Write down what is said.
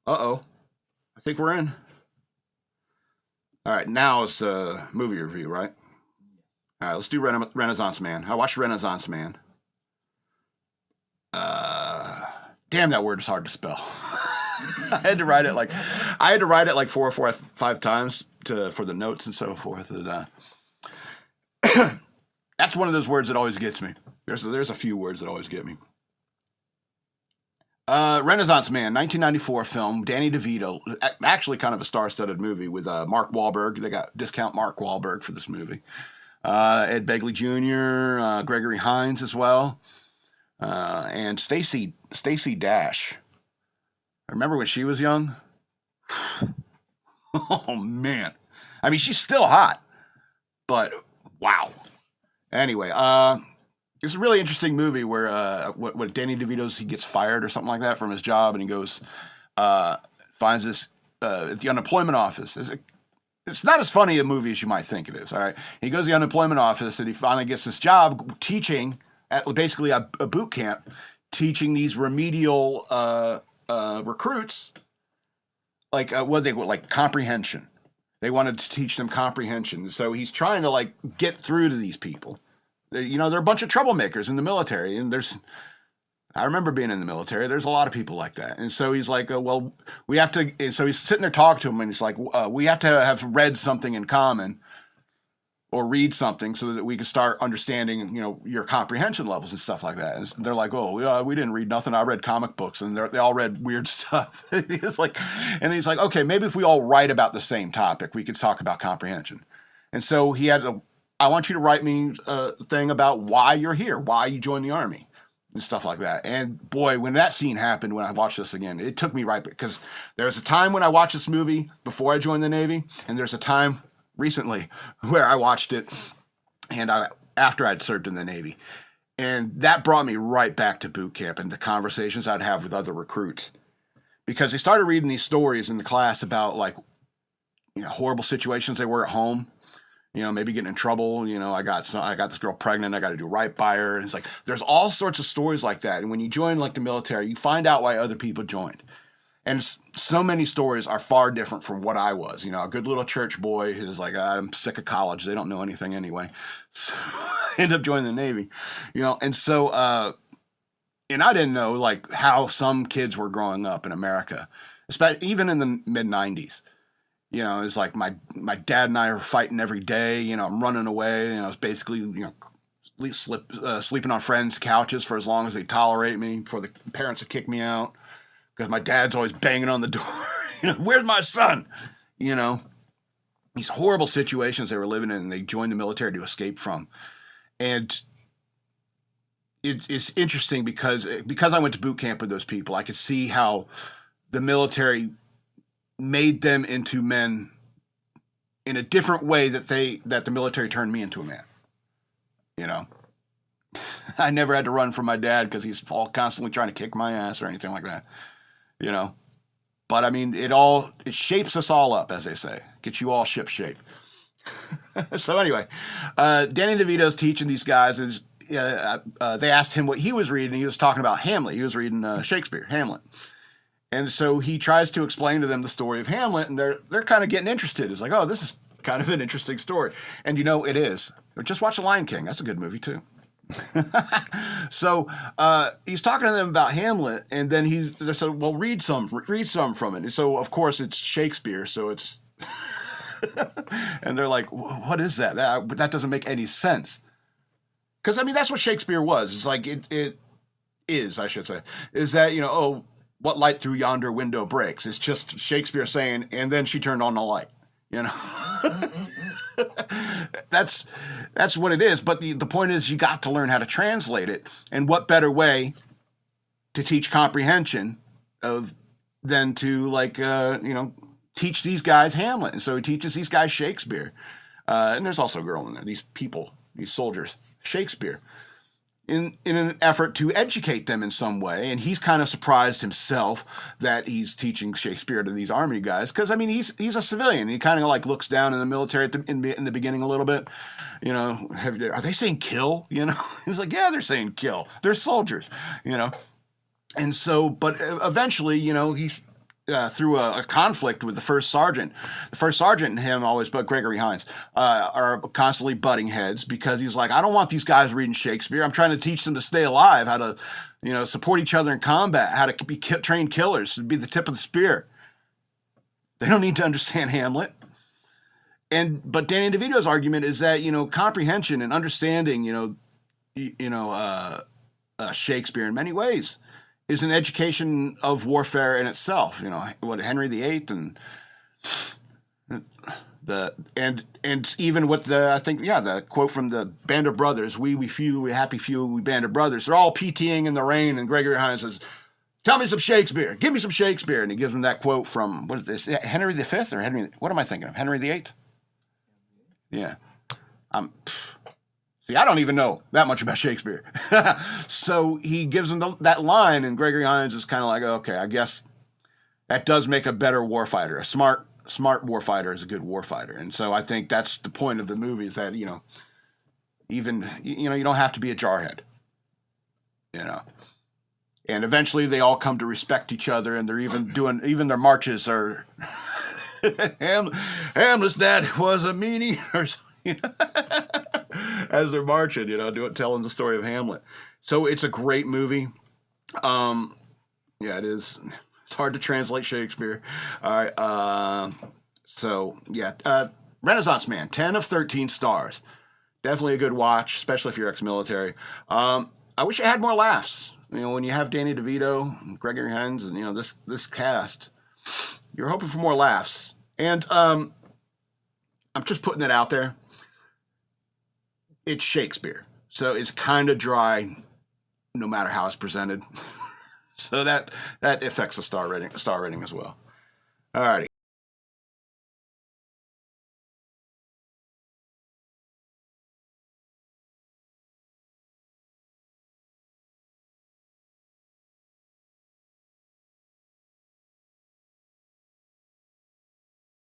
Uh-oh. I think we're in. All right, now it's a movie review, right? All right, let's do Renaissance Man. I watched Renaissance Man. Uh, Damn, that word is hard to spell. I had to write it like four or five times for the notes and so forth. And that's one of those words that always gets me. There's a few words that always get me. Renaissance Man, 1994 film, Danny DeVito. Actually, kind of a star-studded movie with Mark Wahlberg. They got discount Mark Wahlberg for this movie. Ed Begley Jr., Gregory Hines as well, and Stacy Dash. I remember when she was young. Oh man, I mean she's still hot, but wow. Anyway, it's a really interesting movie where what Danny DeVito's he gets fired or something like that from his job, and he goes finds this at the unemployment office. It's not as funny a movie as you might think it is. All right, he goes to the unemployment office and he finally gets this job teaching at basically a boot camp, teaching these remedial recruits like comprehension. They wanted to teach them comprehension, so he's trying to like get through to these people. They're a bunch of troublemakers in the military, and I remember being in the military. There's a lot of people like that. And so he's like, well, we have to, and so he's sitting there talking to him and he's like, we have to have read something in common or read something so that we can start understanding, your comprehension levels and stuff like that. And they're like, oh, we didn't read nothing. I read comic books, and they all read weird stuff. He's like, okay, maybe if we all write about the same topic, we could talk about comprehension. And so I want you to write me a thing about why you're here, why you joined the Army and stuff like that. And boy, when that scene happened, when I watched this again, it took me right, because there was a time when I watched this movie before I joined the Navy, and there's a time recently where I watched it and after I'd served in the Navy. And that brought me right back to boot camp and the conversations I'd have with other recruits, because they started reading these stories in the class about like, horrible situations they were at home. Maybe getting in trouble. I got this girl pregnant. I got to do right by her. And it's like, there's all sorts of stories like that. And when you join like the military, you find out why other people joined. And so many stories are far different from what I was. A good little church boy who's like, I'm sick of college. They don't know anything anyway. So I end up joining the Navy, And so, and I didn't know like how some kids were growing up in America, especially even in the mid 90s. It's like my dad and I are fighting every day. I'm running away. It's basically, sleeping on friends' couches for as long as they tolerate me before the parents would kick me out, because my dad's always banging on the door. Where's my son? These horrible situations they were living in, and they joined the military to escape from. And it's interesting because I went to boot camp with those people, I could see how the military made them into men in a different way that the military turned me into a man. I never had to run from my dad because he's constantly trying to kick my ass or anything like that. But I mean, it shapes us all up, as they say. Gets you all ship shape. So anyway, Danny DeVito's teaching these guys, and they asked him what he was reading. He was talking about Hamlet. He was reading Shakespeare, Hamlet. And so he tries to explain to them the story of Hamlet, and they're kind of getting interested. It's like, oh, this is kind of an interesting story. And it is. Just watch The Lion King. That's a good movie, too. So he's talking to them about Hamlet, and then they said, well, read some from it. And so, of course, it's Shakespeare, so it's... And they're like, what is that? That doesn't make any sense. Because, I mean, that's what Shakespeare was. It's like, it is, I should say, is that, what light through yonder window breaks? It's just Shakespeare saying, and then she turned on the light. That's what it is. But the point is, you got to learn how to translate it. And what better way to teach comprehension than to teach these guys Hamlet? And so he teaches these guys Shakespeare. And there's also a girl in there. These people, these soldiers, Shakespeare. In an effort to educate them in some way. And he's kind of surprised himself that he's teaching Shakespeare to these army guys. Because, I mean, he's a civilian. He kind of like looks down in the military in the beginning a little bit. Are they saying kill? He's like, yeah, they're saying kill. They're soldiers, And so, but eventually, through a conflict with the first sergeant. The first sergeant and him always, but Gregory Hines, are constantly butting heads because he's like, I don't want these guys reading Shakespeare. I'm trying to teach them to stay alive, how to, support each other in combat, how to be trained killers, to be the tip of the spear. They don't need to understand Hamlet. But Daniel De Vito's argument is that, comprehension and understanding, Shakespeare in many ways is an education of warfare in itself. Henry VIII and even what the quote from the Band of Brothers, we few, we happy few, we band of brothers. They're all PTing in the rain, and Gregory Hines says, tell me some Shakespeare. Give me some Shakespeare. And he gives him that quote from, what is this, Henry V or Henry, what am I thinking of? Henry VIII? Yeah. See, I don't even know that much about Shakespeare. So he gives him that line, and Gregory Hines is kind of like, okay, I guess that does make a better warfighter. A smart warfighter is a good warfighter. And so I think that's the point of the movie, is that, even, you don't have to be a jarhead, And eventually they all come to respect each other, and they're even their marches are Hamlet's dad was a meanie, or something, as they're marching, telling the story of Hamlet. So it's a great movie. Yeah, it is. It's hard to translate Shakespeare. All right. So yeah, Renaissance Man, 10 of 13 stars. Definitely a good watch, especially if you're ex-military. I wish it had more laughs. When you have Daniel De Vito, and Gregory Hines, and this cast, you're hoping for more laughs. And I'm just putting it out there. It's Shakespeare, so it's kind of dry, no matter how it's presented. So that affects the star rating as well. All righty.